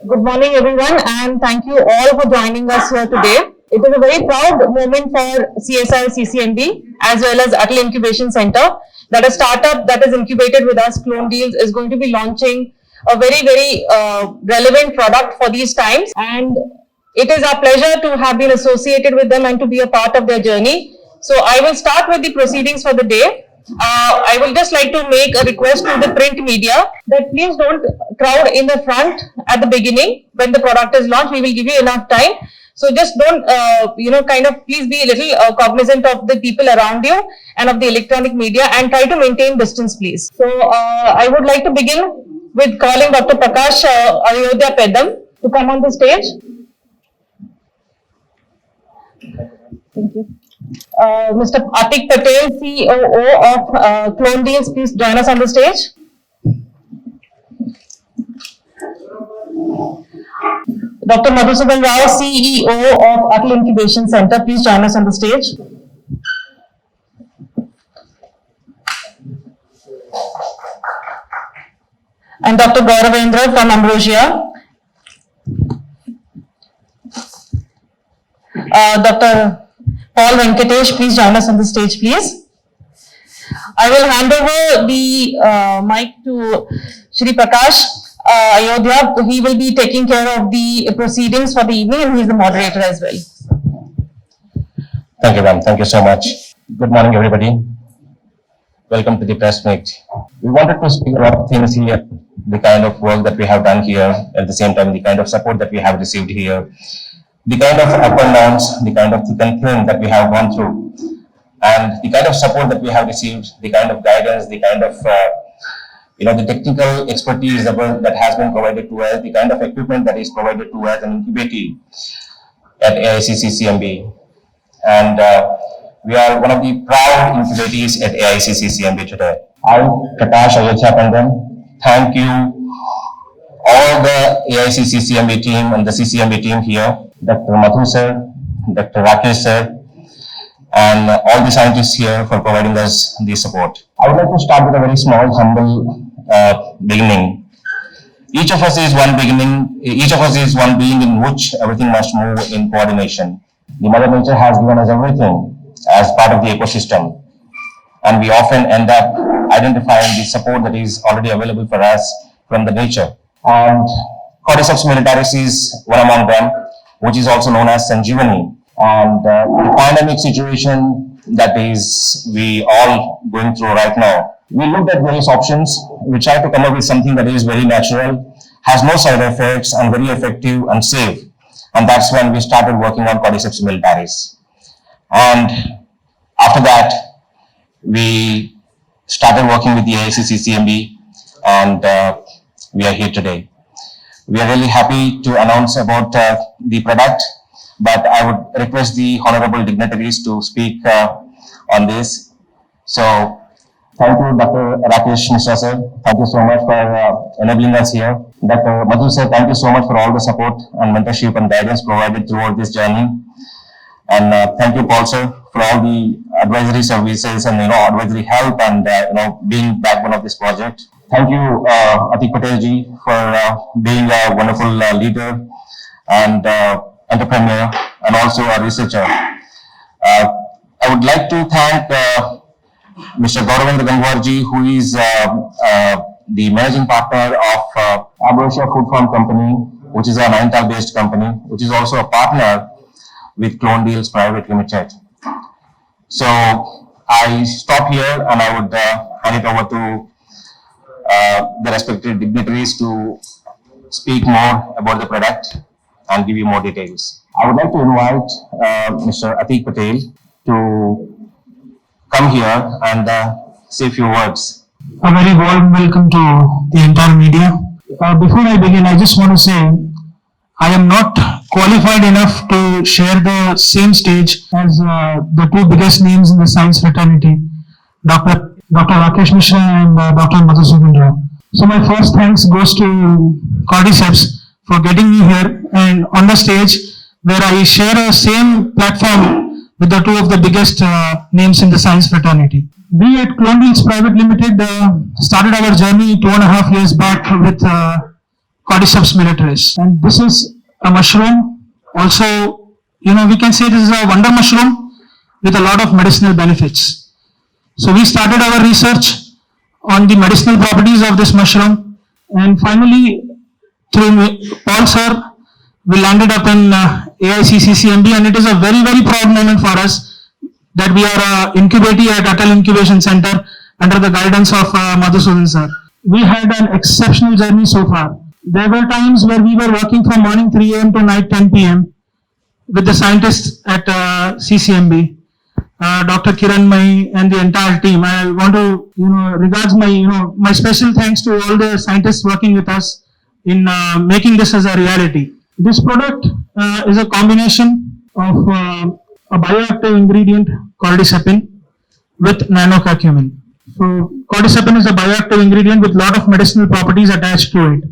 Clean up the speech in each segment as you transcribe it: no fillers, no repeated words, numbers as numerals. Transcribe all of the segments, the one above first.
Good morning, everyone, and thank you all for joining us here today. It is a very proud moment for CSR CCMB as well as Atal Incubation Center that a startup that is incubated with us, Clone Deals, is going to be launching a very relevant product for these times. And it is our pleasure to have been associated with them and to be a part of their journey. So I will start with the proceedings for the day. I will just like to make a request to the print media that please don't crowd in the front at the beginning when the product is launched. We will give you enough time. So just don't, please be a little cognizant of the people around you and of the electronic media and try to maintain distance, please. So I would like to begin with calling Dr. Prakash Ayodhya Pedam to come on the stage. Thank you. Mr. Atik Patel, COO of Clone Deals, please join us on the stage. Dr. Madhusudan Rao, CEO of Atal Incubation Center, please join us on the stage. And Dr. Gauravendra from Ambrosia. Dr. Paul Venkatesh, please join us on the stage, please. I will hand over the mic to Shri Prakash Ayodhya. He will be taking care of the proceedings for the evening and he is the moderator as well. Thank you, ma'am. Thank you so much. Good morning, everybody. Welcome to the press meet. We wanted to speak about things here, the kind of work that we have done here, at the same time, the kind of support that we have received here, the kind of up and downs, the kind of thick and thin that we have gone through, and the kind of support that we have received, the kind of guidance, the kind of the technical expertise that has been provided to us, the kind of equipment that is provided to us and incubated at AICCCMB. And we are one of the proud incubators at AICCCMB today. I, Prakash Ayodhya Pedam, thank you all the AICCCMB team and the CCMB team here, Dr. Madhu sir, Dr. Rakesh sir, and all the scientists here for providing us the support. I would like to start with a very small, humble beginning. Each of us is one beginning, each of us is one being in which everything must move in coordination. The Mother Nature has given us everything as part of the ecosystem, and we often end up identifying the support that is already available for us from the nature. And Cordyceps militaris is one among them, which is also known as Sanjeevani. And the pandemic situation that is we all going through right now, we looked at various options. We tried to come up with something that is very natural, has no side effects, and very effective and safe. And that's when we started working on Cordyceps militaris. And after that, we started working with the AICCCMB, and we are here today. We are really happy to announce about the product, but I would request the honorable dignitaries to speak on this. So, thank you, Dr. Rakesh Mishra sir. Thank you so much for enabling us here. Dr. Madhu sir, thank you so much for all the support and mentorship and guidance provided throughout this journey. And thank you, Paul sir, for all the advisory services and advisory help and being backbone of this project. Thank you, Atik Patel ji, for being a wonderful leader and entrepreneur and also a researcher. I would like to thank Mr. Gauravendra Gangwar ji, who is the managing partner of Ambrosia Food Farm Company, which is a Nainital-based company, which is also a partner with Clone Deals Private Limited. So I stop here and I would hand it over to the respective dignitaries to speak more about the product and give you more details. I would like to invite Mr. Atik Patel to come here and say a few words. A very warm welcome to the entire media. Before I begin, I just want to say I am not qualified enough to share the same stage as the two biggest names in the science fraternity, Dr. Rakesh Mishra and Dr. Madhusudan Rao. So my first thanks goes to Cordyceps for getting me here and on the stage where I share a same platform with the two of the biggest names in the science fraternity. We at Clone Deals Private Limited started our journey 2.5 years back with Cordyceps militaris. And this is a mushroom. Also, we can say this is a wonder mushroom with a lot of medicinal benefits. So we started our research on the medicinal properties of this mushroom, and finally, through Paul sir, we landed up in AICCCMB, and it is a very, very proud moment for us that we are incubating at Atal Incubation Center under the guidance of Madhusudan sir. We had an exceptional journey so far. There were times where we were working from morning 3 a.m. to night 10 p.m. with the scientists at CCMB. Dr. Kiran Mai and the entire team. I want to, regards my special thanks to all the scientists working with us in making this as a reality. This product is a combination of a bioactive ingredient, cordycepin, with nanocurcumin. So, cordycepin is a bioactive ingredient with lot of medicinal properties attached to it.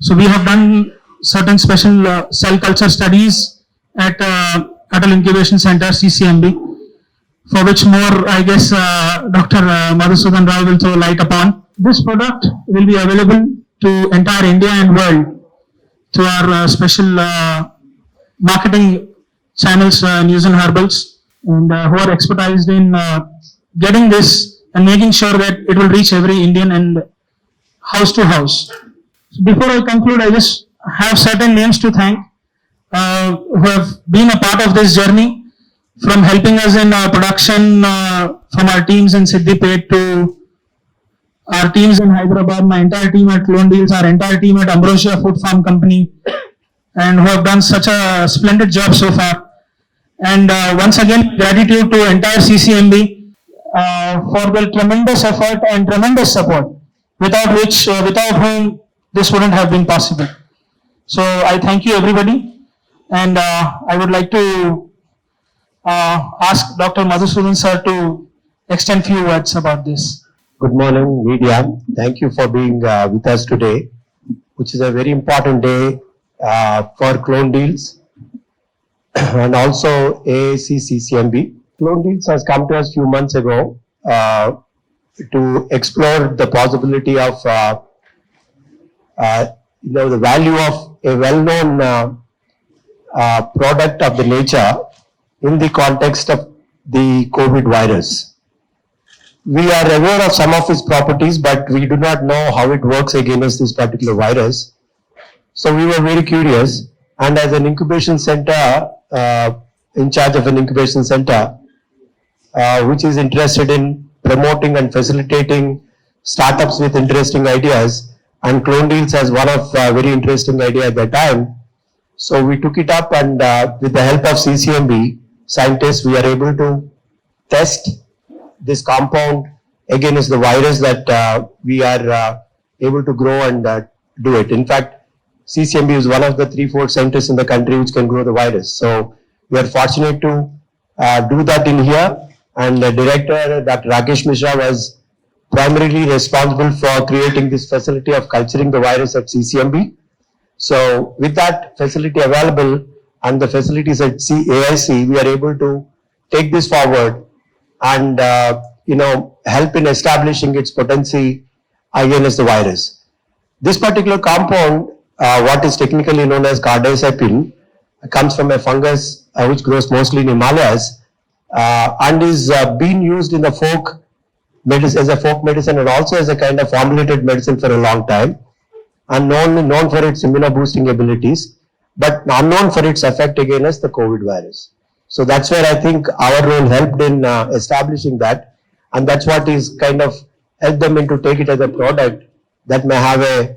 So, we have done certain special cell culture studies at Atal Incubation Center, CCMB, for which more, I guess, Dr. Madhusudan Rao will throw light upon. This product will be available to entire India and world through our special marketing channels, News and Herbals, and who are expertised in getting this and making sure that it will reach every Indian and house to house. So before I conclude, I just have certain names to thank who have been a part of this journey, from helping us in production from our teams in Siddipet to our teams in Hyderabad, my entire team at Clone Deals, our entire team at Ambrosia Food Farm Company, and who have done such a splendid job so far. And once again, gratitude to entire CCMB for their tremendous effort and tremendous support, without whom this wouldn't have been possible. So I thank you everybody, and I would like to ask Dr. Madhusudan sir to extend few words about this. Good morning, media. Thank you for being with us today, which is a very important day for Clone Deals and also AICCCMB. Clone Deals has come to us few months ago to explore the possibility of the value of a well-known product of the nature in the context of the COVID virus. We are aware of some of its properties, but we do not know how it works against this particular virus. So we were very curious, and as an incubation center, in charge of an incubation center, which is interested in promoting and facilitating startups with interesting ideas, and Clone Deals has one of very interesting idea at that time. So we took it up, and with the help of CCMB scientists, we are able to test this compound against the virus that we are able to grow and do it. In fact, CCMB is one of the 3-4 centers in the country which can grow the virus. So we are fortunate to do that in here, and the director, Dr. Rakesh Mishra, was primarily responsible for creating this facility of culturing the virus at CCMB. So with that facility available and the facilities at AIC, we are able to take this forward and help in establishing its potency against the virus. This particular compound, what is technically known as cordycepin, comes from a fungus which grows mostly in Himalayas and is being used in the folk medicine, as a folk medicine, and also as a kind of formulated medicine for a long time, and known for its immunoboosting abilities, but unknown for its effect against the COVID virus. So that's where I think our role helped in establishing that, and that's what is kind of helped them into take it as a product that may have a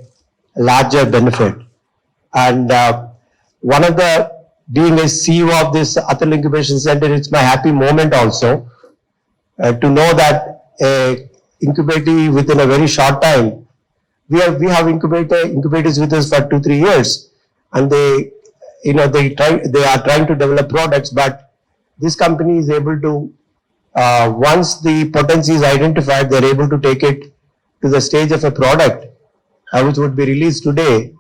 larger benefit. And one of the, being a CEO of this Atal Incubation Center, it's my happy moment also to know that incubating within a very short time, we have incubators with us for 2-3 years, and they are trying to develop products, but this company is able to, once the potency is identified, they're able to take it to the stage of a product which would be released today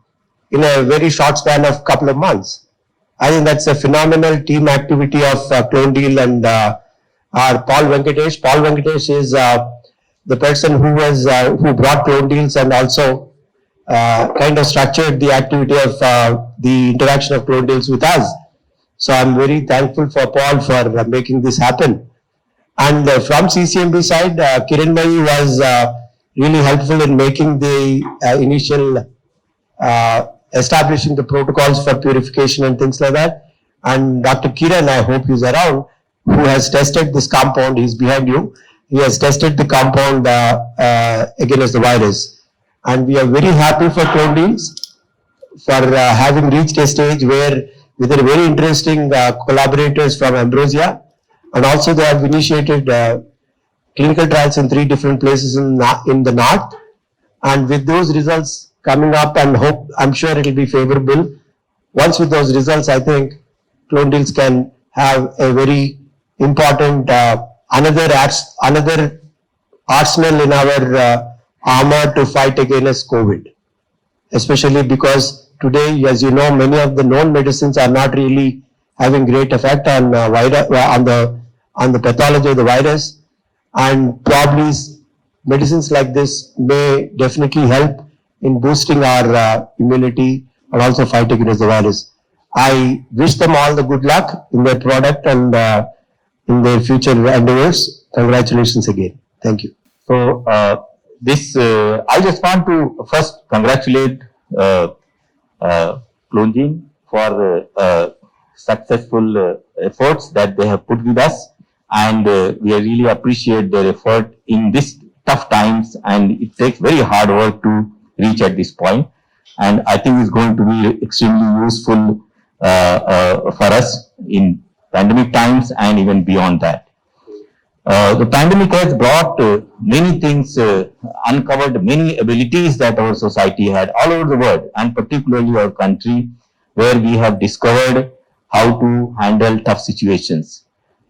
in a very short span of couple of months. I think that's a phenomenal team activity of Clone Deal and our Paul Venkatesh. Paul Venkatesh is the person who brought Clone Deals and also kind of structured the activity of the interaction of Clonedales with us. So I'm very thankful for Paul for making this happen. And from CCMB side, Kiran Bhai was really helpful in making the initial establishing the protocols for purification and things like that. And Dr. Kiran, I hope he's around, who has tested this compound, he's behind you. He has tested the compound against the virus. And we are very happy for Clonedales for having reached a stage where with a very interesting collaborators from Ambrosia, and also they have initiated clinical trials in 3 different places in the north. And with those results coming up, and hope, I'm sure it will be favorable. Once with those results, I think Clonedales can have a very important another arsenal in our armor to fight against COVID. Especially because today, as you know, many of the known medicines are not really having great effect on the pathology of the virus, and probably medicines like this may definitely help in boosting our immunity and also fighting against the virus. I wish them all the good luck in their product and in their future endeavors. Congratulations again. Thank you. So, I just want to first congratulate Clongene for successful efforts that they have put with us, and we really appreciate their effort in this tough times, and it takes very hard work to reach at this point, and I think it's going to be extremely useful for us in pandemic times and even beyond that. The pandemic has brought many things, uncovered many abilities that our society had all over the world, and particularly our country, where we have discovered how to handle tough situations.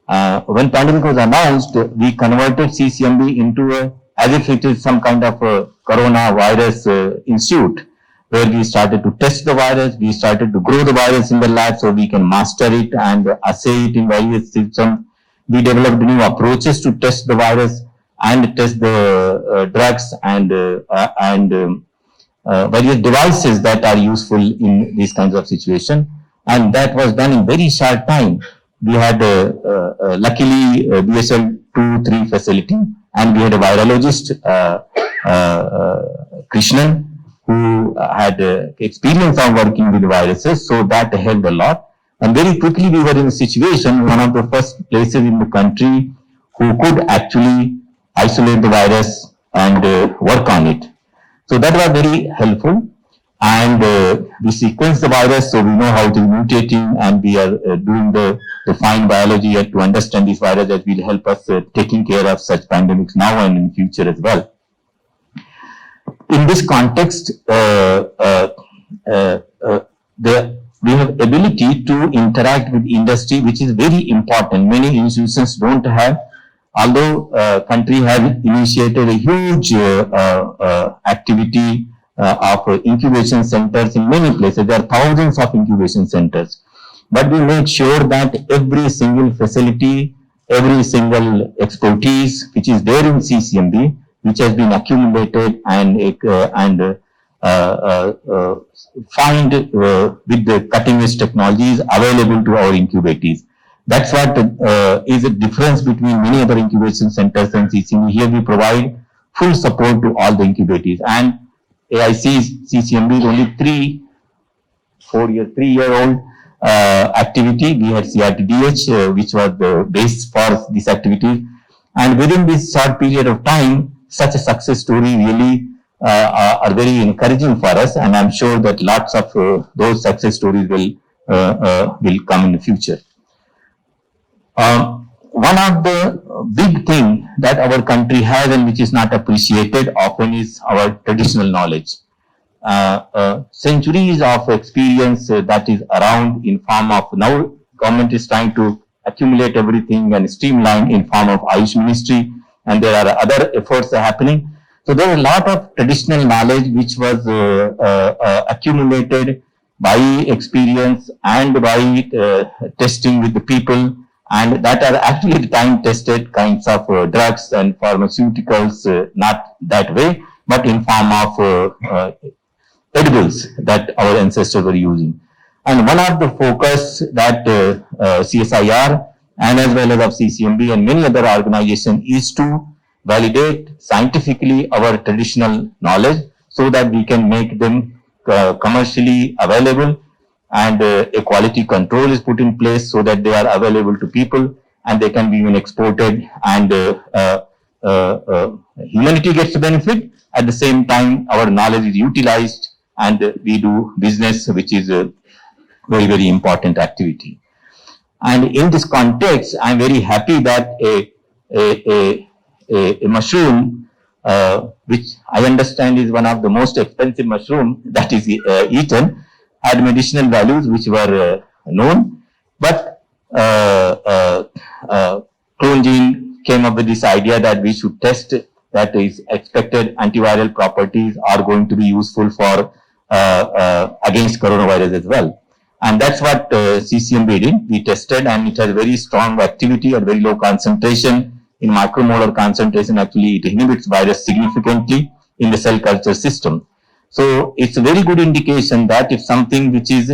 When pandemic was announced, we converted CCMB into as if it is some kind of a coronavirus institute, where we started to test the virus, we started to grow the virus in the lab so we can master it and assay it in various systems. We developed new approaches to test the virus and test the drugs and various devices that are useful in these kinds of situations. And that was done in very short time. We had luckily BSL 2-3 facility, and we had a virologist, Krishnan, who had experience of working with viruses, so that helped a lot. And very quickly we were in a situation, one of the first places in the country who could actually isolate the virus and work on it. So that was very helpful. And we sequence the virus, so we know how it is mutating, and we are doing the fine biology yet to understand this virus that will help us taking care of such pandemics now and in future as well. In this context, we have ability to interact with industry, which is very important. Many institutions don't have, although country have initiated a huge activity of incubation centers in many places. There are thousands of incubation centers, but we make sure that every single facility, every single expertise which is there in CCMB, which has been accumulated and find with the cutting edge technologies available to our incubators. That's what is the difference between many other incubation centers and CCMB. Here we provide full support to all the incubators, and AIC CCMB is only 3-year-old activity. We had CRTDH, which was the base for this activity, and within this short period of time, such a success story really are very encouraging for us, and I'm sure that lots of those success stories will come in the future. One of the big thing that our country has and which is not appreciated often is our traditional knowledge. Centuries of experience that is around in form of, now government is trying to accumulate everything and streamline in form of Ayush Ministry, and there are other efforts happening. So there is a lot of traditional knowledge which was accumulated by experience and by testing with the people, and that are actually time tested kinds of drugs and pharmaceuticals, not that way, but in form of edibles that our ancestors were using. And one of the focus that CSIR and as well as of CCMB and many other organizations is to validate scientifically our traditional knowledge so that we can make them commercially available, and a quality control is put in place so that they are available to people and they can be even exported, and humanity gets the benefit. At the same time, our knowledge is utilized and we do business, which is a very, very important activity. And in this context, I'm very happy that a mushroom, which I understand is one of the most expensive mushroom that is eaten, had medicinal values which were known. But Clone came up with this idea that we should test that is expected antiviral properties are going to be useful for against coronavirus as well. And that's what CCMB did. We tested, and it has very strong activity at very low concentration. In micromolar concentration, actually it inhibits virus significantly in the cell culture system. So it's a very good indication that if something which is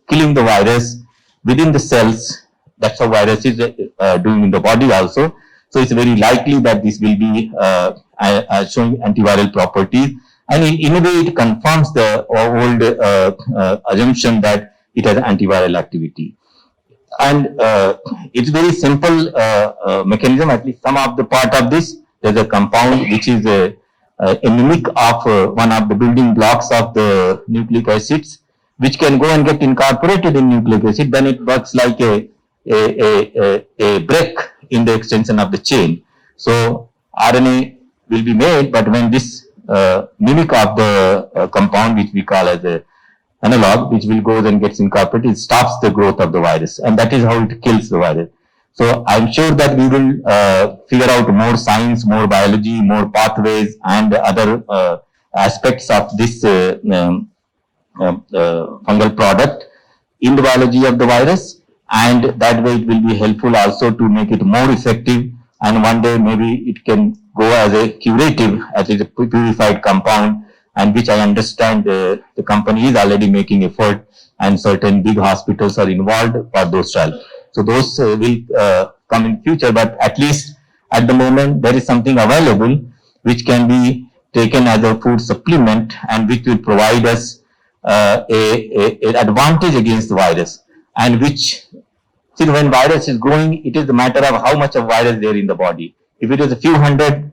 killing the virus within the cells, that's how virus is doing in the body also. So it's very likely that this will be showing antiviral properties. And in a way, it confirms the old assumption that it has antiviral activity. And it's very simple mechanism, at least some of the part of this. There's a compound which is a mimic of one of the building blocks of the nucleic acids, which can go and get incorporated in nucleic acid. Then it works like a break in the extension of the chain. So RNA will be made, but when this mimic of the compound, which we call as a analog, which will go and gets incorporated, it stops the growth of the virus, and that is how it kills the virus. So I'm sure that we will figure out more science, more biology, more pathways, and other aspects of this fungal product in the biology of the virus, and that way it will be helpful also to make it more effective, and one day maybe it can go as a curative, as a purified compound, and which I understand the company is already making effort, and certain big hospitals are involved for those trials. So those will come in future, but at least at the moment there is something available which can be taken as a food supplement, and which will provide us an advantage against the virus, and which, see, when virus is growing, it is a matter of how much of virus there in the body. If it is a few hundred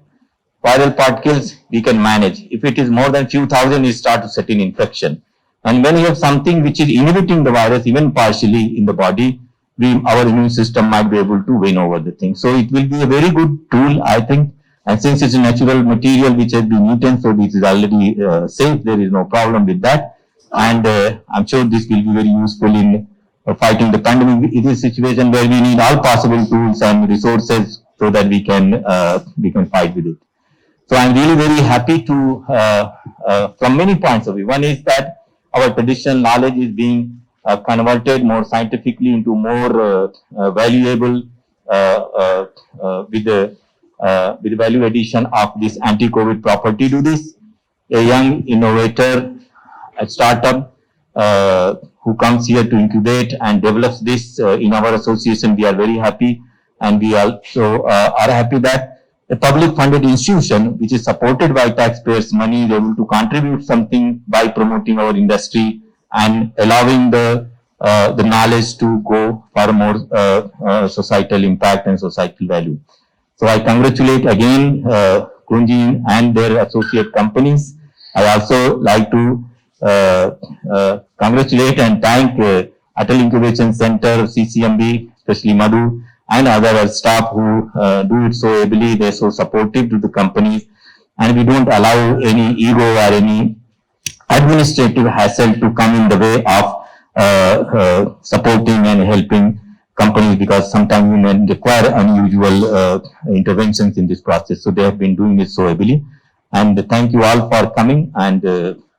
viral particles, we can manage. If it is more than few thousand, it starts to set in infection. And when you have something which is inhibiting the virus, even partially in the body, our immune system might be able to win over the thing. So it will be a very good tool, I think. And since it's a natural material which has been eaten, so this is already safe. There is no problem with that. And I'm sure this will be very useful in fighting the pandemic. It is a situation where we need all possible tools and resources so that we can fight with it. So I'm really very happy to, from many points of view. One is that our traditional knowledge is being converted more scientifically into more valuable with the value addition of this anti-COVID property to this. A young innovator, a startup who comes here to incubate and develops this in our association, we are very happy, and we also are happy that a public funded institution which is supported by taxpayers' money is able to contribute something by promoting our industry and allowing the knowledge to go for more societal impact and societal value. So I congratulate again Clone and their associate companies. I also like to congratulate and thank Atal Incubation Center, CCMB, especially Madhu, and other staff who do it so ably. They're so supportive to the companies, and we don't allow any ego or any administrative hassle to come in the way of supporting and helping companies, because sometimes you may require unusual interventions in this process. So they have been doing it so ably, and thank you all for coming, and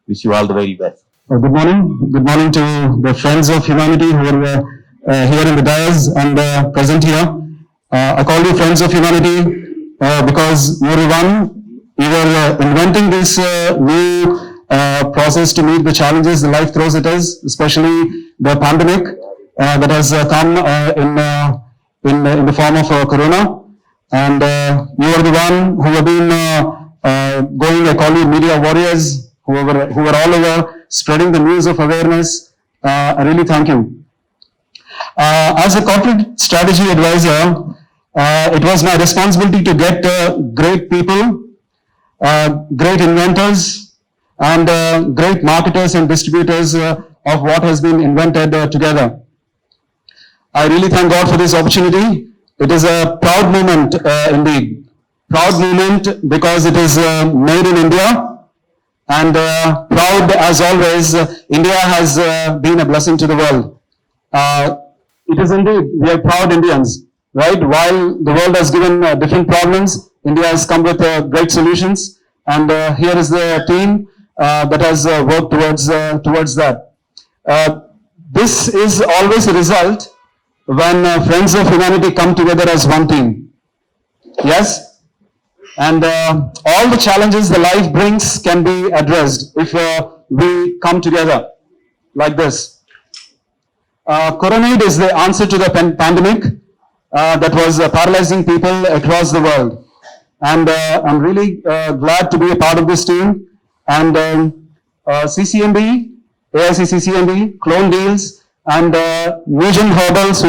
wish you all the very best. Good morning. Good morning to the friends of humanity who are here in the dais and present here. I call you friends of humanity because you are one. You were inventing this new process to meet the challenges the life throws at us, especially the pandemic that has come in the form of corona. And you are the one who have been going, I call you media warriors, who are all over spreading the news of awareness. I really thank you. As a corporate strategy advisor, it was my responsibility to get great people, great inventors, and great marketers and distributors of what has been invented together. I really thank God for this opportunity. It is a proud moment indeed. Proud moment because it is made in India, and proud as always, India has been a blessing to the world. It is indeed, we are proud Indians, right? While the world has given different problems, India has come with great solutions, and here is the team that has worked towards that. This is always a result when friends of humanity come together as one team. Yes? And all the challenges the life brings can be addressed if we come together like this. Coronade is the answer to the pandemic that was paralyzing people across the world. And I'm really glad to be a part of this team. And CCMB, AIC CCMB, Clone Deals, and Nugent Herbals,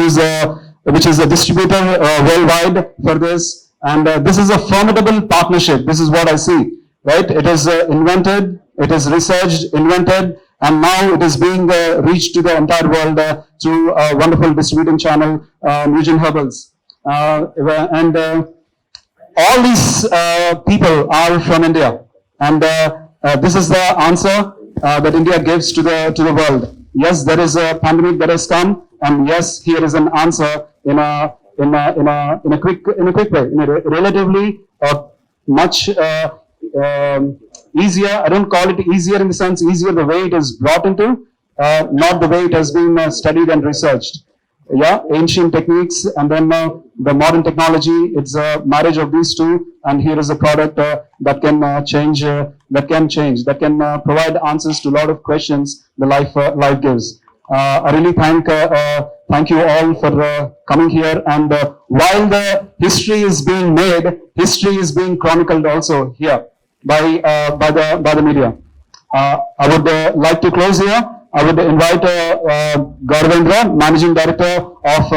which is a distributor worldwide for this. And this is a formidable partnership. This is what I see, right? It is invented, it is researched, invented, and now it is being reached to the entire world through a wonderful distributing channel, Nugent Herbals. And all these people are from India. And this is the answer that India gives to the world. Yes, there is a pandemic that has come, and yes, here is an answer in a quick way, in a relatively much easier. I don't call it easier in the sense easier the way it is brought into, not the way it has been studied and researched. Yeah, ancient techniques and then the modern technology. It's a marriage of these two, and here is a product that can change. That can provide answers to a lot of questions the life gives. I really thank you all for coming here. And while the history is being made, history is being chronicled also here by the media. I would like to close here. I would invite Gauravendra, Managing Director of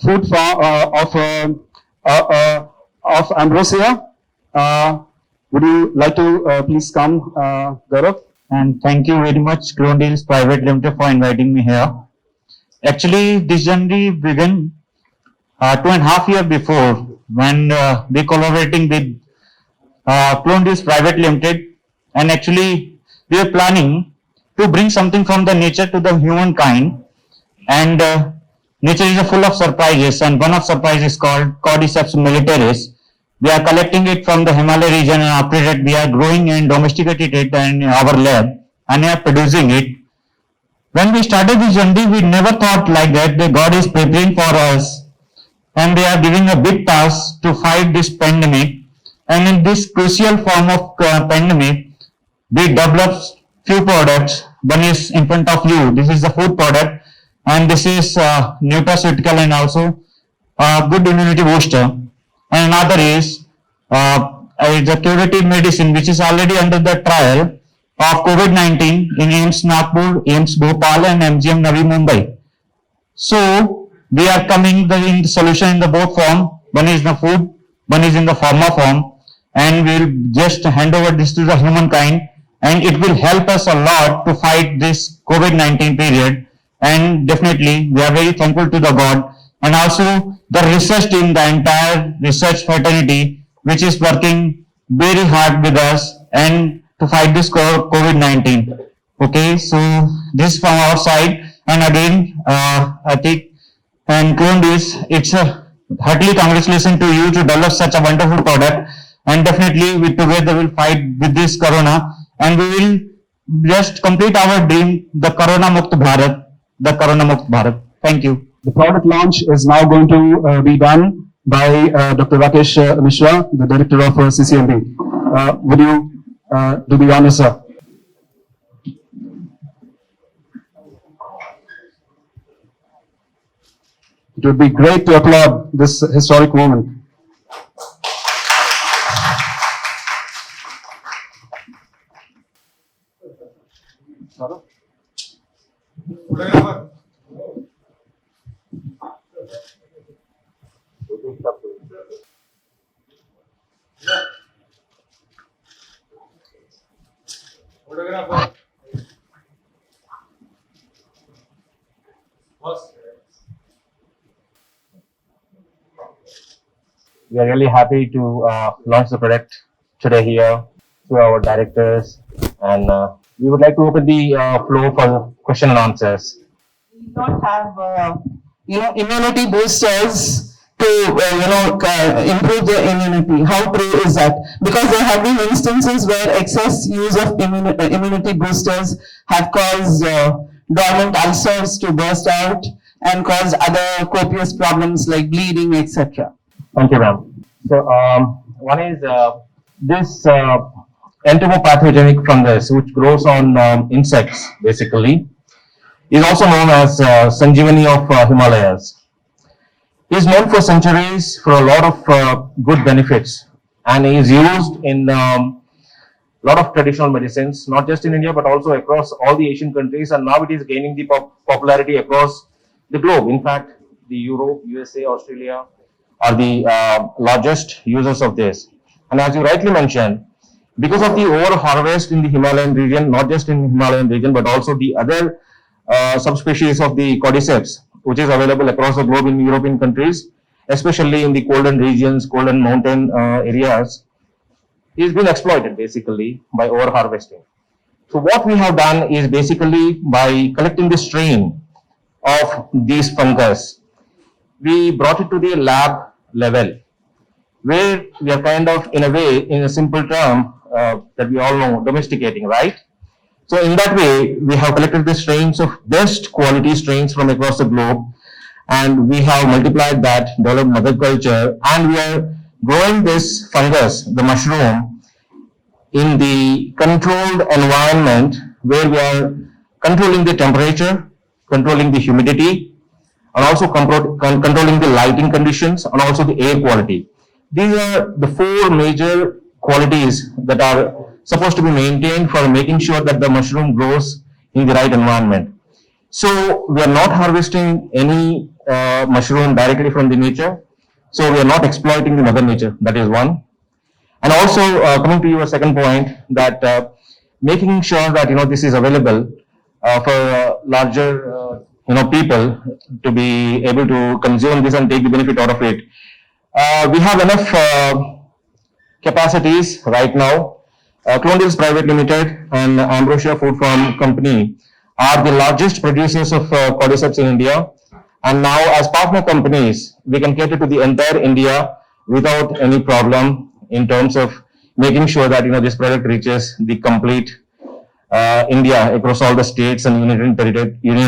Food Farm of Ambrosia. Would you like to please come, Gaurav? And thank you very much, Clone Deals Private Limited, for inviting me here. Actually, this journey began 2.5 years before when we collaborating with Clone Deals Private Limited, and actually we are planning to bring something from the nature to the humankind. And nature is full of surprises, and one of surprise is called Cordyceps militaris. We are collecting it from the Himalaya region, and after that we are growing and domesticating it in our lab, and we are producing it. When we started this journey, we never thought like that God is preparing for us, and they are giving a big task to fight this pandemic. And in this crucial form of pandemic, we developed few products. One is in front of you. This is the food product, and this is nutraceutical and also good immunity booster. And another is the curative medicine, which is already under the trial of COVID-19 in AIIMS Nagpur, AIIMS Bhopal, and MGM Navi Mumbai. So we are coming in the solution in the both form. One is the food, one is in the pharma form, and we'll just hand over this to the humankind, and it will help us a lot to fight this COVID-19 period. And definitely we are very thankful to the God, and also the research team, the entire research fraternity, which is working very hard with us and to fight this COVID-19. Okay, so this from our side. And again, I think, and Clone Deals, it's a heartily congratulations to you to develop such a wonderful product. And definitely we together will fight with this corona, and we will just complete our dream, the Corona Mukt Bharat, the Corona Mukt Bharat. Thank you. The product launch is now going to be done by Dr. Rakesh Mishra, the director of CCMB. Would you do the honor, sir? It would be great to applaud this historic moment. We are really happy to launch the product today here to our directors, and we would like to open the floor for question and answers. We don't have, immunity boosters to, improve their immunity. How true is that? Because there have been instances where excess use of immunity boosters have caused dormant ulcers to burst out and caused other copious problems like bleeding, etc. Thank you, ma'am. So, one is this entomopathogenic fungus, which grows on insects, basically, is also known as Sanjeevani of Himalayas. It is known for centuries for a lot of good benefits, and is used in lot of traditional medicines, not just in India, but also across all the Asian countries, and now it is gaining the popularity across the globe. In fact, the Europe, USA, Australia are the largest users of this. And as you rightly mentioned, because of the over harvest in the Himalayan region, not just in the Himalayan region, but also the other subspecies of the cordyceps, which is available across the globe in European countries, especially in the colder regions, cold and mountain areas, is being exploited basically by over harvesting. So what we have done is basically by collecting the strain of these fungus, we brought it to the lab level, where we are kind of, in a way, in a simple term that we all know, domesticating, right? So in that way, we have collected the strains of best quality strains from across the globe, and we have multiplied that, developed mother culture, and we are growing this fungus, the mushroom, in the controlled environment where we are controlling the temperature, controlling the humidity, and also controlling the lighting conditions, and also the air quality. These are the four major qualities that are supposed to be maintained for making sure that the mushroom grows in the right environment. So we are not harvesting any mushroom directly from the nature. So we are not exploiting the mother nature. That is one. And also coming to your second point, that making sure that this is available for larger people to be able to consume this and take the benefit out of it. We have enough capacities right now. Clonedales Private Limited and Ambrosia Food Farm Company are the largest producers of cordyceps in India. And now, as partner companies, we can cater to the entire India without any problem in terms of making sure that this product reaches the complete India across all the states and union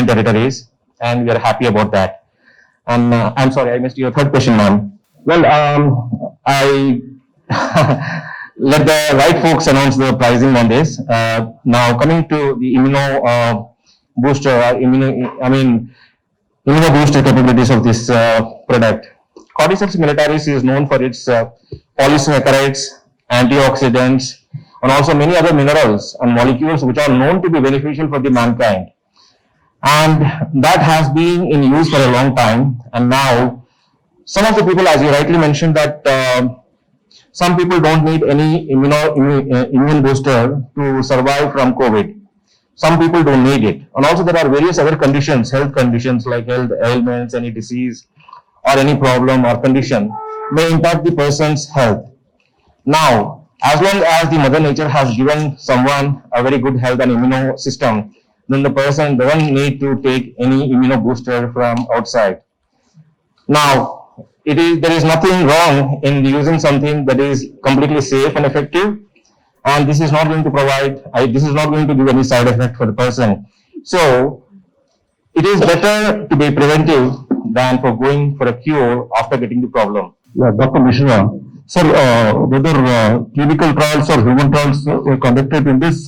territories, and we are happy about that. And I'm sorry, I missed your third question, ma'am. Well, I let the right folks announce the pricing on this. Now, coming to the immuno booster capabilities of this product. Cordyceps militaris is known for its polysaccharides, antioxidants, and also many other minerals and molecules which are known to be beneficial for the mankind. And that has been in use for a long time. And now, some of the people, as you rightly mentioned, that some people don't need any immune booster to survive from COVID. Some people don't need it. And also there are various other conditions, health conditions like health ailments, any disease or any problem or condition may impact the person's health. Now, as long as the mother nature has given someone a very good health and immune system, then the person doesn't need to take any immuno booster from outside. Now, there is nothing wrong in using something that is completely safe and effective, and this is not going to give any side effect for the person. So, it is better to be preventive than for going for a cure after getting the problem. Yeah, Dr. Mishra, sir, whether clinical trials or human trials were conducted in this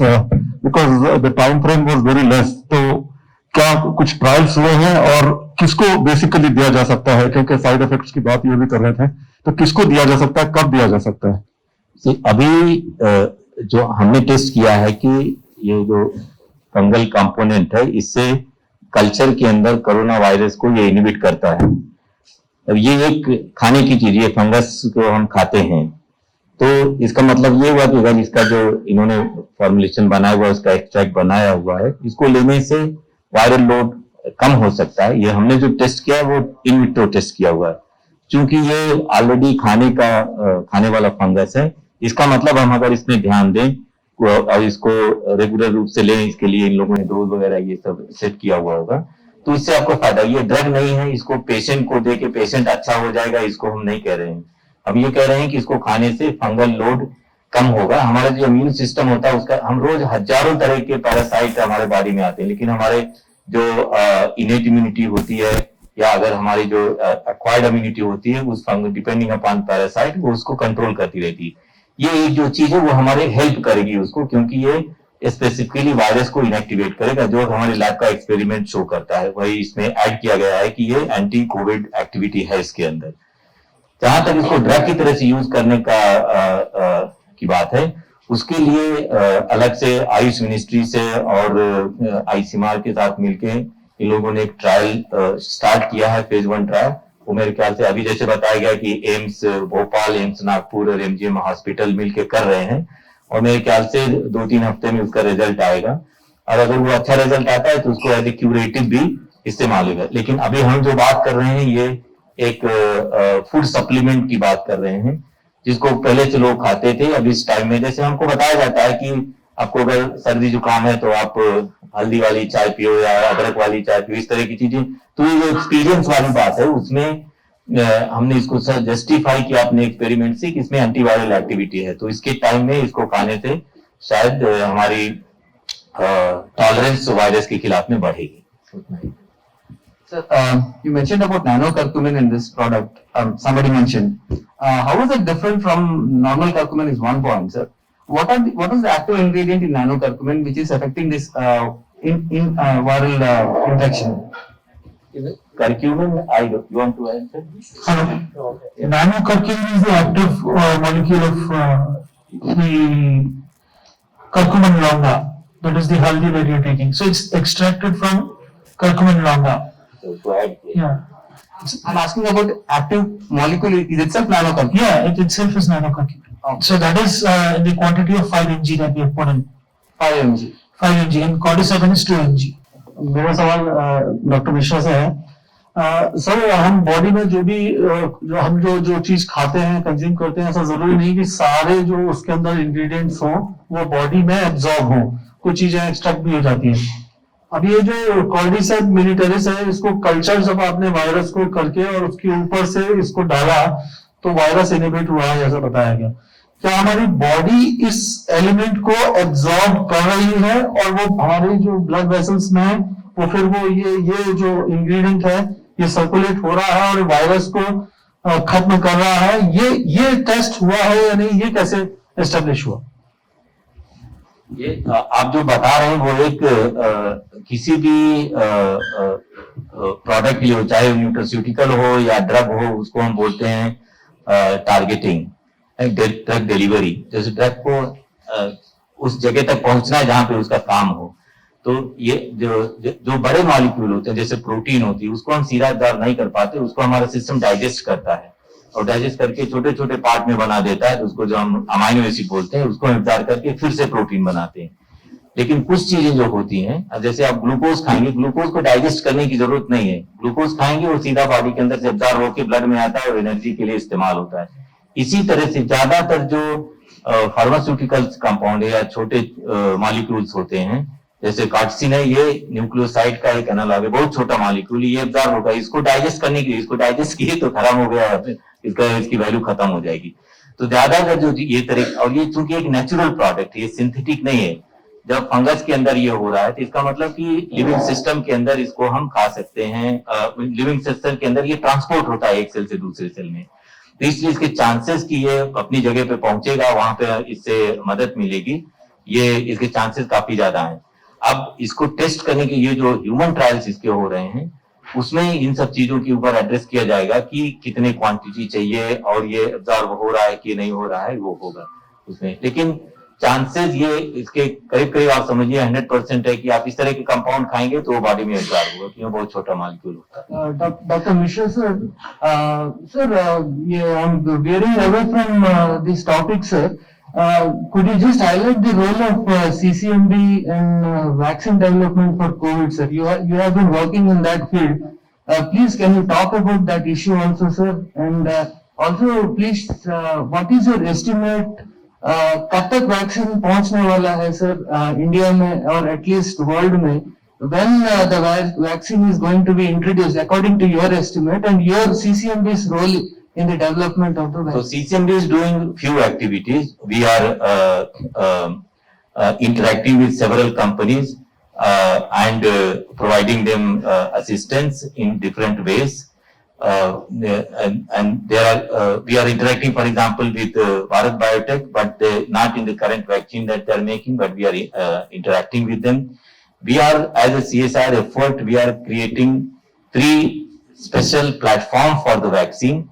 because the time frame was very less. तो क्या कुछ trials हुए हैं और किसको basically दिया जा सकता है, क्योंकि साइड इफेक्ट्स की बात ये भी कर रहे थे, तो किसको दिया जा सकता है, कब दिया जा सकता है? अभी जो हमने टेस्ट किया है कि ये जो फंगल कंपोनेंट है इससे कल्चर के अंदर कोरोना वायरस को ये इनहिबिट करता है। अब ये एक खाने की चीज, ये फंगस को हम खाते हैं, तो इसका मतलब ये हुआ कि अगर इसका जो इन्होंने फॉर्मुलेशन बनाया हुआ है, उसका एक्सट्रैक्ट बनाया हुआ है, इसको लेने से वायरल लोड कम हो सकता है। ये हमने जो टेस्ट किया है वो इन विट्रो टेस्ट किया हुआ है, क्योंकि ये ऑलरेडी खाने वाला फंगस है। इसका मतलब हम अगर इसमें ध्यान दें और इसको रेगुलर रूप से लें, इसके लिए इन लोगों ने डोज वगैरह ये सब सेट किया हुआ होगा, तो इससे आपको फायदा। ये ड्रग नहीं है, इसको पेशेंट को दे के पेशेंट अच्छा हो जाएगा, इसको हम नहीं कह रहे हैं। अब ये कह रहे हैं कि इसको खाने से फंगल लोड कम होगा। हमारा जो इम्यून सिस्टम होता है उसका, हम रोज हजारों तरह के पैरासाइट हमारे बॉडी में आते हैं, लेकिन हमारे जो इनेट इम्यूनिटी होती है या अगर हमारी जो एक्वायर्ड इम्यूनिटी होती है उस फंगल डिपेंडिंग अपॉन पैरासाइट वो उसको कंट्रोल करती रहती है। ये एक जो चीज है वो हमारे हेल्प करेगी उसको, क्योंकि ये स्पेसिफिकली वायरस को इनएक्टिवेट करेगा, जो हमारे लैब का एक्सपेरिमेंट शो करता है। वही इसमें ऐड किया गया है कि ये एंटी कोविड एक्टिविटी है इसके अंदर। जहां तक इसको ड्रग की तरह से यूज करने की बात है, उसके लिए अलग से आयुष मिनिस्ट्री से और आईसीएमआर के साथ मिलके इन लोगों ने एक ट्रायल स्टार्ट किया है, फेज 1 ट्रायल। वो मेरे ख्याल से अभी जैसे बताया गया कि एम्स भोपाल, एम्स नागपुर और एमजीएम हॉस्पिटल मिलके कर रहे हैं, और मेरे ख्याल से 2-3 हफ्ते में उसका रिजल्ट आएगा। और अगर वो अच्छा रिजल्ट आता है तो उसको एज ए क्यूरेटिव भी इस्तेमाल होगा। लेकिन अभी हम जो बात कर रहे हैं ये एक फूड सप्लीमेंट की बात कर रहे हैं, जिसको पहले से लोग खाते थे। अब इस टाइम में जैसे हमको बताया जाता है कि आपको अगर सर्दी जुकाम है तो आप हल्दी वाली चाय पियो या अदरक वाली चाय पियो, इस तरह की चीजें। तो ये जो एक्सपीरियंस वाली बात है उसमें हमने इसको जस्टिफाई किया अपने एक्सपेरिमेंट से कि इसमें एंटीवायरल एक्टिविटी है, तो इसके टाइम में इसको खाने से शायद हमारी टॉलरेंस वायरस के खिलाफ में बढ़ेगी। Sir, you mentioned about nano-curcumin in this product. Somebody mentioned. How is it different from normal curcumin? Is one point, sir. What is the active ingredient in nano-curcumin which is affecting this viral infection? Curcumin, you want to answer? Nano-curcumin is the active molecule of the curcumin longa. That is the haldi that you are taking. So it's extracted from curcumin longa. So go ahead. Yeah. I'm asking about active molecule. Is itself nano-curcumin? Yeah, it itself is nano-curcumin. So that is in the quantity of 5 mg that we have put in. 5 mg. 5 mg and cordyceps is 2 mg. मेरा सवाल doctor Mishra से है। Sir, हम body में जो भी हम जो चीज खाते हैं, कंज्यूम करते हैं, ऐसा जरूरी नहीं कि सारे जो उसके अंदर इंग्रेडिएंट्स हो वो बॉडी में एब्जॉर्ब हो, कुछ चीजें एक्सट्रैक्ट भी हो जाती है। अब ये जो कॉर्डिसेप्स मिलिटरिस है, इसको कल्चर जब आपने वायरस को करके और उसके ऊपर से इसको डाला तो वायरस इनहिबिट हुआ है जैसा बताया गया। क्या हमारी बॉडी इस एलिमेंट को एब्जॉर्ब कर रही है और वो हमारी जो ब्लड वेसल्स में है वो फिर वो ये जो इंग्रेडिएंट है ये सर्कुलेट हो रहा है और वायरस को खत्म कर रहा है? ये टेस्ट हुआ है या नहीं? ये कैसे एस्टेब्लिश हुआ? ये आप जो बता रहे हैं वो एक किसी भी प्रोडक्ट हो, चाहे न्यूट्रास्यूटिकल हो या ड्रग हो, उसको हम बोलते हैं टारगेटिंग, ड्रग डिलीवरी। जैसे ड्रग को उस जगह तक पहुंचना है जहां पे उसका काम हो। तो ये जो बड़े मॉलिक्यूल होते हैं जैसे प्रोटीन होती है, उसको हम सीधा अब्जॉर्ब नहीं कर पाते, उसको हमारा सिस्टम डाइजेस्ट करता है और डाइजेस्ट करके छोटे छोटे पार्ट में बना देता है, तो उसको जो हम अमाइनो एसिड बोलते हैं उसको एब्जॉर्ब करके फिर से प्रोटीन बनाते हैं। लेकिन कुछ चीजें जो होती हैं, जैसे आप ग्लूकोज खाएंगे, ग्लूकोज को डाइजेस्ट करने की जरूरत नहीं है। ग्लूकोज खाएंगे और सीधा बॉडी के अंदर से एब्जॉर्ब होकर ब्लड में आता है और एनर्जी के लिए इस्तेमाल होता है। इसी तरह से ज्यादातर जो फार्मास्यूटिकल्स कंपाउंड है या छोटे मॉलिक्यूल्स होते हैं, जैसे कार्टिसिन है, ये न्यूक्लियोसाइड का एक एनालॉग है, बहुत छोटा मॉलिक्यूल, ये एब्जॉर्ब होगा। इसको डाइजेस्ट करने के लिए, इसको डाइजेस्ट किए तो खराब हो गया, इसकी वैल्यू खत्म हो जाएगी। तो ज्यादातर जो ये तरीका, और ये चूंकि एक नेचुरल प्रोडक्ट है, ये सिंथेटिक नहीं है। जब फंगस के अंदर ये हो रहा है तो इसका मतलब कि लिविंग सिस्टम के अंदर इसको हम खा सकते हैं। लिविंग सिस्टम के अंदर ये ट्रांसपोर्ट होता है एक सेल से दूसरे सेल में, तो इसलिए इसके चांसेस कि ये अपनी जगह पे पहुंचेगा, वहां पे इससे मदद मिलेगी, ये इसके चांसेस काफी ज्यादा हैं। अब इसको टेस्ट करने के ये जो ह्यूमन ट्रायल्स इसके हो रहे हैं, उसमें इन सब चीजों के ऊपर एड्रेस किया जाएगा कि कितने क्वांटिटी चाहिए और ये एब्जॉर्ब हो रहा है कि नहीं हो रहा है, वो होगा उसमें। लेकिन चांसेस ये इसके करीब करीब आप समझिए 100% है कि आप इस तरह के कंपाउंड खाएंगे तो वो बॉडी में एब्जॉर्ब होगा, क्योंकि बहुत छोटा मॉलिक्यूल होता है। Dr. Mishra sir, yeah, I'm veering away from this topic, sir. Could you just highlight the role of CCMB in vaccine development for COVID, sir? You have been working in that field. Please, can you talk about that issue also, sir? And also, please, what is your estimate? कब तक vaccine पहुंचने वाला है sir India में और at least world में? When the vaccine is going to be introduced according to your estimate and your CCMB's role in the development of the So vaccine? CCMB is doing few activities. We are interacting with several companies and providing them assistance in different ways. And there are we are interacting, for example, with Bharat Biotech, but not in the current vaccine that they are making, but we are interacting with them. We are, as a CSR effort, we are creating 3 special platforms for the vaccine,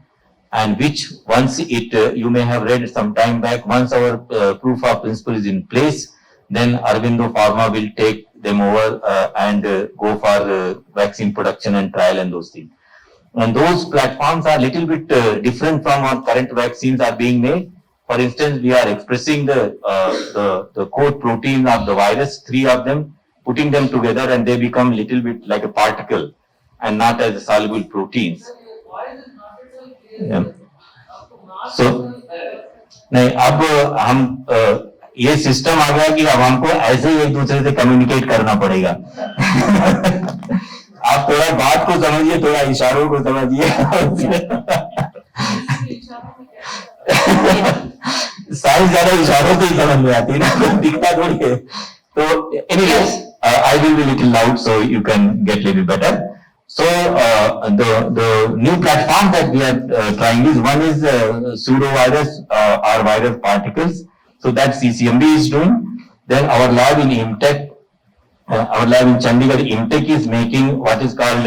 and which once it, you may have read some time back, once our proof of principle is in place, then Aurobindo Pharma will take them over and go for vaccine production and trial and those things. And those platforms are little bit different from our current vaccines are being made. For instance, we are expressing the core protein of the virus, 3 of them, putting them together, and they become little bit like a particle and not as soluble proteins. Yeah. So, नहीं, अब हम ये system आ गया कि अब हमको ऐसे ही एक दूसरे से कम्युनिकेट करना पड़ेगा। आप थोड़ा बात को समझिए, थोड़ा इशारों को समझिए। सारी ज्यादा इशारों से ही समझ में आती है ना, दिखता थोड़ी है। तो anyways, I will be little loud so you can get little better. So the new platform that we are trying is, one is pseudovirus or virus particles. So that CCMB is doing. Then our lab in IMTech, our lab in Chandigarh, IMTech is making what is called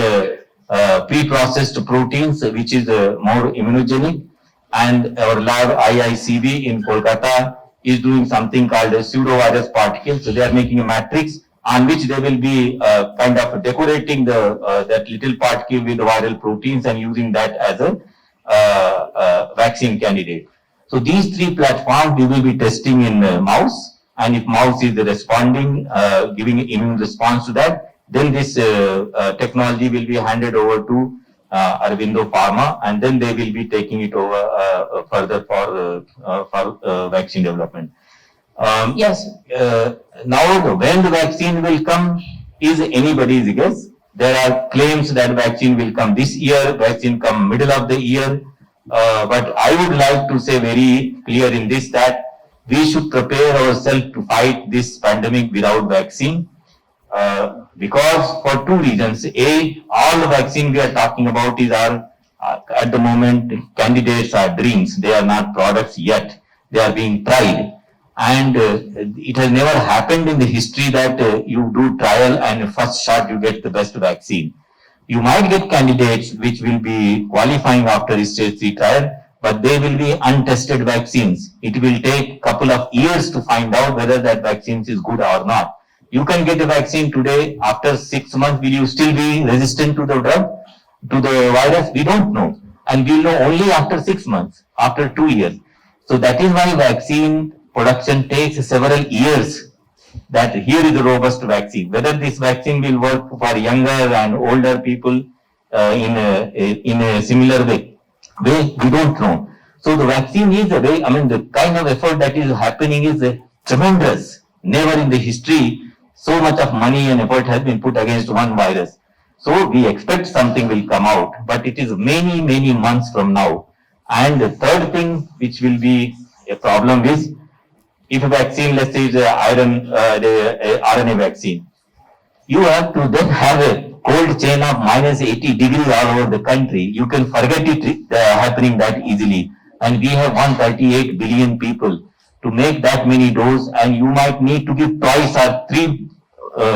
pre-processed proteins, which is more immunogenic. And our lab IICB in Kolkata is doing something called a pseudovirus particles. So they are making a matrix on which they will be kind of decorating the that little particle with the viral proteins and using that as a vaccine candidate. So these 3 platforms we will be testing in mouse, and if mouse is responding, giving immune response to that, then this technology will be handed over to Aurobindo Pharma, and then they will be taking it over further for vaccine development. Yes, now when the vaccine will come is anybody's guess. There are claims that vaccine will come this year, vaccine come middle of the year, but I would like to say very clear in this that we should prepare ourselves to fight this pandemic without vaccine. Because for 2 reasons. A, all the vaccine we are talking about is our, at the moment, candidates are dreams. They are not products yet. They are being tried. And it has never happened in the history that you do trial and first shot you get the best vaccine. You might get candidates which will be qualifying after stage 3 trial, but they will be untested vaccines. It will take couple of years to find out whether that vaccine is good or not. You can get a vaccine today, after 6 months, will you still be resistant to the drug, to the virus? We don't know. And we'll know only after 6 months, after 2 years. So that is why vaccine production takes several years, that here is a robust vaccine. Whether this vaccine will work for younger and older people in a similar way, we don't know. So the vaccine is a way, I mean, the kind of effort that is happening is tremendous. Never in the history so much of money and effort has been put against one virus. So we expect something will come out, but it is many, many months from now. And the third thing which will be a problem is, if a vaccine, let's say, is the RNA vaccine, you have to then have a cold chain of minus 80 degrees all over the country. You can forget it happening that easily. And we have 138 billion people. To make that many doses, and you might need to give twice or 3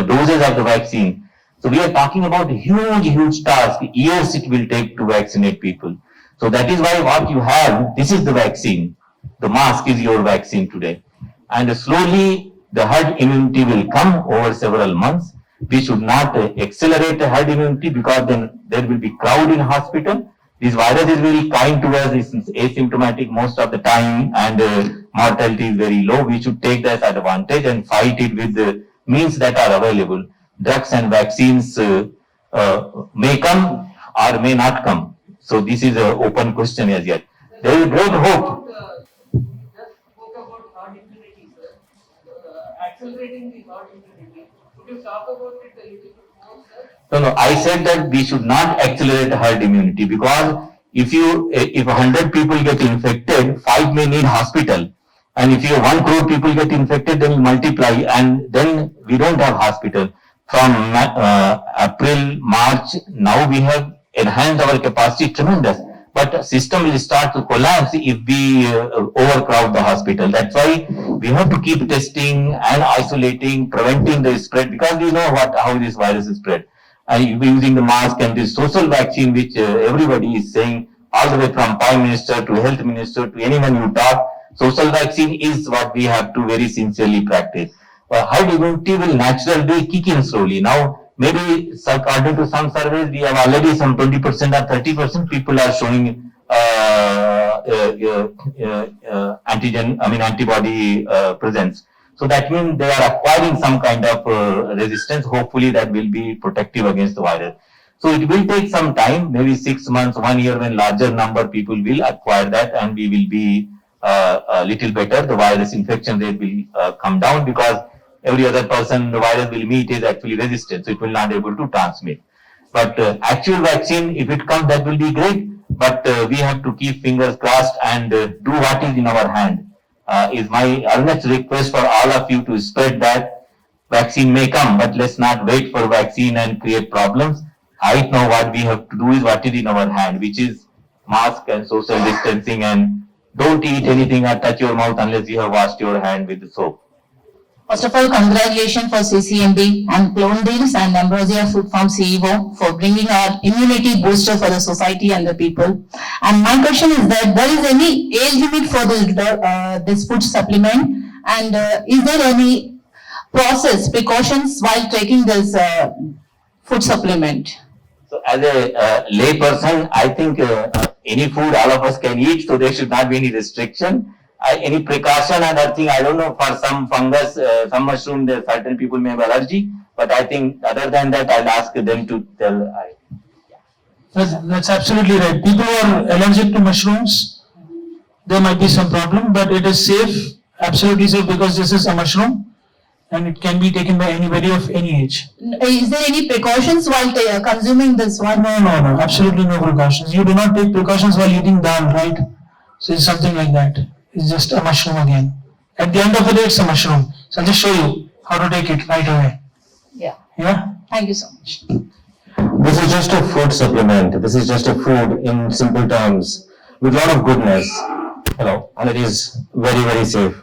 doses of the vaccine. So we are talking about huge task, years it will take to vaccinate people. So that is why what you have, this is the vaccine. The mask is your vaccine today. And slowly the herd immunity will come over several months. We should not accelerate the herd immunity because then there will be crowd in hospital. This virus is very kind to us, it's asymptomatic most of the time and mortality is very low. We should take that advantage and fight it with the means that are available. Drugs and vaccines may come or may not come. So this is an open question as yet. There is great hope. Accelerating the herd immunity. Could you talk about it a little bit more, sir? No, I said that we should not accelerate herd immunity because if 100 people get infected, 5 may need hospital. And if you 1 crore people get infected, then you multiply and then we don't have hospital. From April, March, now we have enhanced our capacity tremendous. But system will start to collapse if we overcrowd the hospital. That's why we have to keep testing and isolating, preventing the spread because we know how this virus is spread. And using the mask and this social vaccine which everybody is saying all the way from Prime Minister to Health Minister to anyone you talk, social vaccine is what we have to very sincerely practice. Herd immunity will naturally kick in slowly. Now, maybe according to some surveys, we have already some 20% or 30% people are showing antibody presence. So that means they are acquiring some kind of resistance. Hopefully that will be protective against the virus. So it will take some time, maybe 6 months, 1 year when larger number people will acquire that and we will be a little better. The virus infection rate will come down because every other person the virus will meet is actually resistant, so it will not able to transmit. But actual vaccine, if it comes, that will be great. But we have to keep fingers crossed and do what is in our hand. Is my earnest request for all of you to spread that vaccine may come, but let's not wait for vaccine and create problems. Right now, what we have to do is what is in our hand, which is mask and social distancing, and don't eat anything or touch your mouth unless you have washed your hand with the soap. First of all, congratulations for CCMB and Clonedales and Ambrosia Food Farm CEO for bringing our immunity booster for the society and the people. And my question is that there is any age limit for this food supplement, and is there any precautions while taking this food supplement? So as a lay person, I think any food all of us can eat, so there should not be any restriction. Any precaution and other thing, I don't know, for some fungus, some mushroom, there certain people may have allergy, but I think other than that, I'll ask them to tell. That's absolutely right. People who are allergic to mushrooms, there might be some problem, but it is safe, absolutely safe, because this is a mushroom and it can be taken by anybody of any age. Is there any precautions while consuming this one? No, absolutely no precautions. You do not take precautions while eating dal, right? So it's something like that. It's just a mushroom again. At the end of the day, it's a mushroom. So I'll just show you how to take it right away. Yeah. Yeah? Thank you so much. This is just a food supplement. This is just a food in simple terms with a lot of goodness. And it is very, very safe.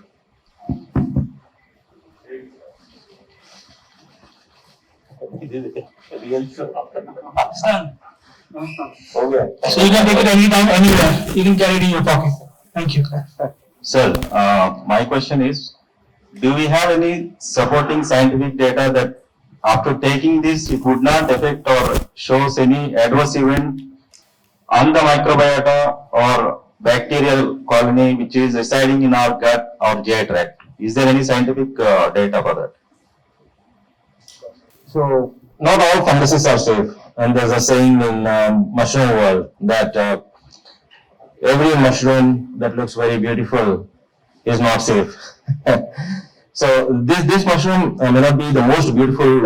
So you can take it anytime, anywhere. You can carry it in your pocket. Thank you. Sir, my question is, do we have any supporting scientific data that after taking this, it would not affect or shows any adverse event on the microbiota or bacterial colony which is residing in our gut or GI tract? Is there any scientific data for that? So, not all funguses are safe. And there's a saying in mushroom world that every mushroom that looks very beautiful is not safe. So this mushroom may not be the most beautiful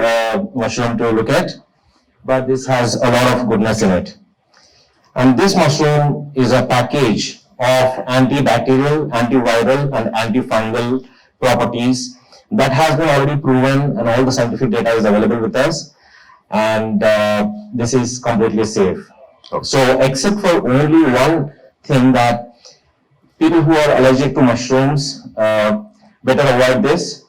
mushroom to look at, but this has a lot of goodness in it. And this mushroom is a package of antibacterial, antiviral and antifungal properties that has been already proven, and all the scientific data is available with us, and this is completely safe. So except for only one thing, that people who are allergic to mushrooms better avoid this,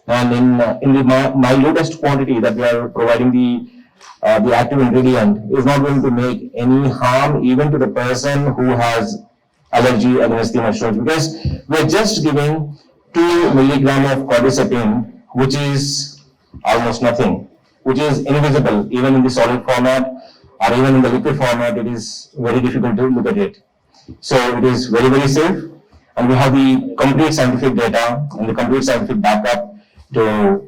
and in the minutest quantity that we are providing the the active ingredient is not going to make any harm even to the person who has allergy against the mushrooms, because we're just giving 2 milligram of cordyceps, which is almost nothing, which is invisible even in the solid format or even in the liquid format. It is very difficult to look at it. So it is very, very safe, and we have the complete scientific data and the complete scientific backup to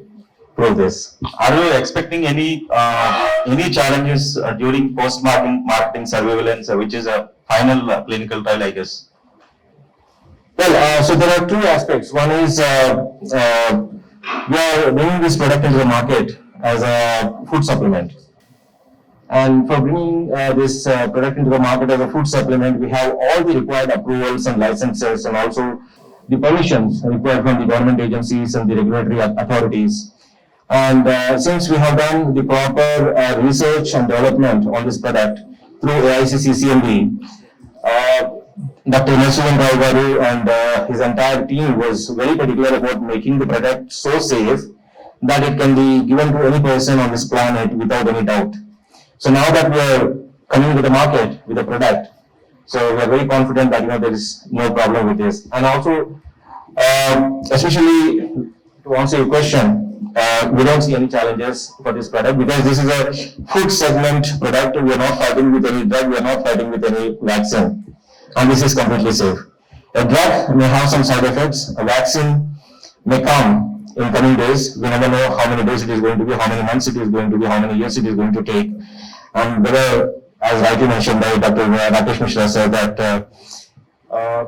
prove this. Are you expecting any challenges during post-marketing surveillance, which is a final clinical trial, I guess? Well, so there are 2 aspects. One is we are bringing this product into the market as a food supplement. And for bringing this product into the market as a food supplement, we have all the required approvals and licenses, and also the permissions required from the government agencies and the regulatory authorities. And since we have done the proper research and development on this product through AIC CCMB, Dr. Nasuvan Rao Garu and his entire team was very particular about making the product so safe that it can be given to any person on this planet without any doubt. So now that we are coming to the market with a product, so we are very confident that there is no problem with this. And also, especially to answer your question, we don't see any challenges for this product because this is a food segment product. We are not fighting with any drug, we are not fighting with any vaccine, and this is completely safe. A drug may have some side effects, a vaccine may come in coming days. We never know how many days it is going to be, how many months it is going to be, how many years it is going to take. And whether, as rightly mentioned by Dr. Rakesh Mishra said, that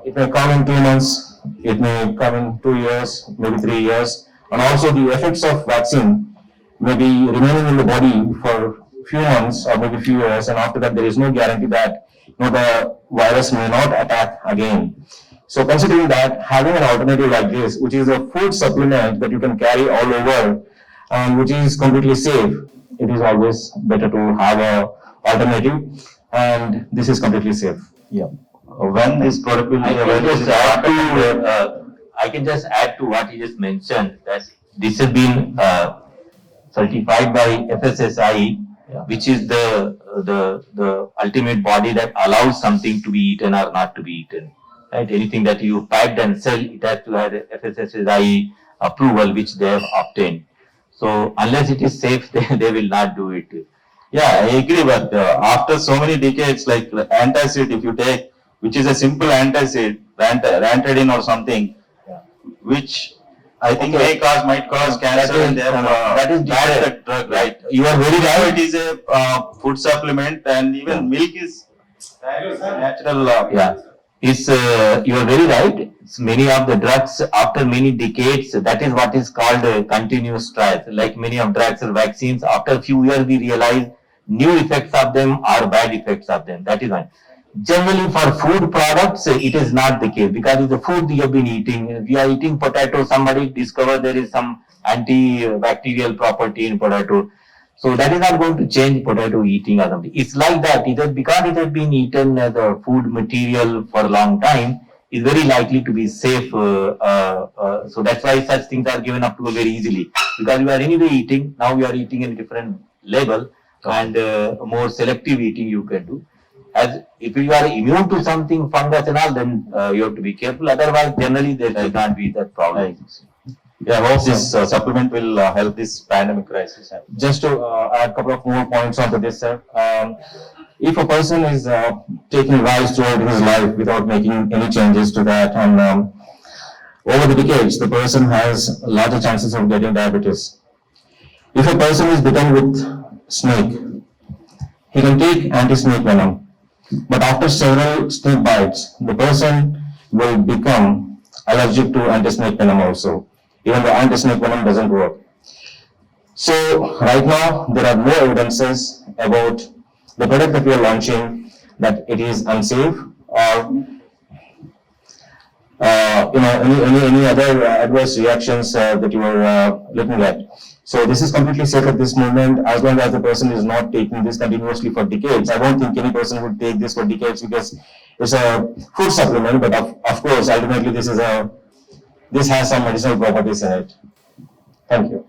it may come in 2 months, it may come in 2 years, maybe 3 years. And also the effects of vaccine may be remaining in the body for few months or maybe few years, and after that there is no guarantee that the virus may not attack again. So considering that, having an alternative like this, which is a food supplement that you can carry all over and which is completely safe, it is always better to have a alternative, and this is completely safe. Yeah. When this product will be available? I can just add to what he just mentioned, that this has been certified by FSSAI, which is the ultimate body that allows something to be eaten or not to be eaten. Right? Anything that you packed and sell, it has to have FSSAI approval, which they have obtained. So unless it is safe, they will not do it. Yeah, I agree, but after so many decades, like antacid, if you take, which is a simple antacid, Ranitidine or something, which I think might cause cancer, and that is bad drug, right? You are very right. It is a food supplement, and even milk is natural. You are very right. Many of the drugs, after many decades, that is what is called a continuous trial. Like many of drugs or vaccines, after a few years we realize new effects of them or bad effects of them. That is one. Generally for food products, it is not the case, because it's the food you have been eating. We are eating potato, somebody discovered there is some antibacterial property in potato. So that is not going to change potato eating or something. It's like that. It is because it has been eaten as a food material for a long time, is very likely to be safe. So that's why such things are given up to very easily. Because we are anyway eating, now we are eating in a different level, and more selective eating you can do. As if you are immune to something, fungus and all, then you have to be careful. Otherwise, generally there should not be that problem. Yeah, I hope this supplement will help this pandemic crisis. Just to add a couple of more points onto this, sir. If a person is taking rise throughout his life without making any changes to that, and over the decades, the person has larger chances of getting diabetes. If a person is bitten with snake, he can take anti-snake venom. But after several snake bites, the person will become allergic to anti-snake venom also. Even the anti-snake venom doesn't work. So right now, there are no evidences about the product that we are launching that it is unsafe, or any other adverse reactions that you are looking at. So this is completely safe at this moment, as long as the person is not taking this continuously for decades. I don't think any person would take this for decades, because it's a food supplement, but of course, ultimately this has some medicinal properties in it. Thank you.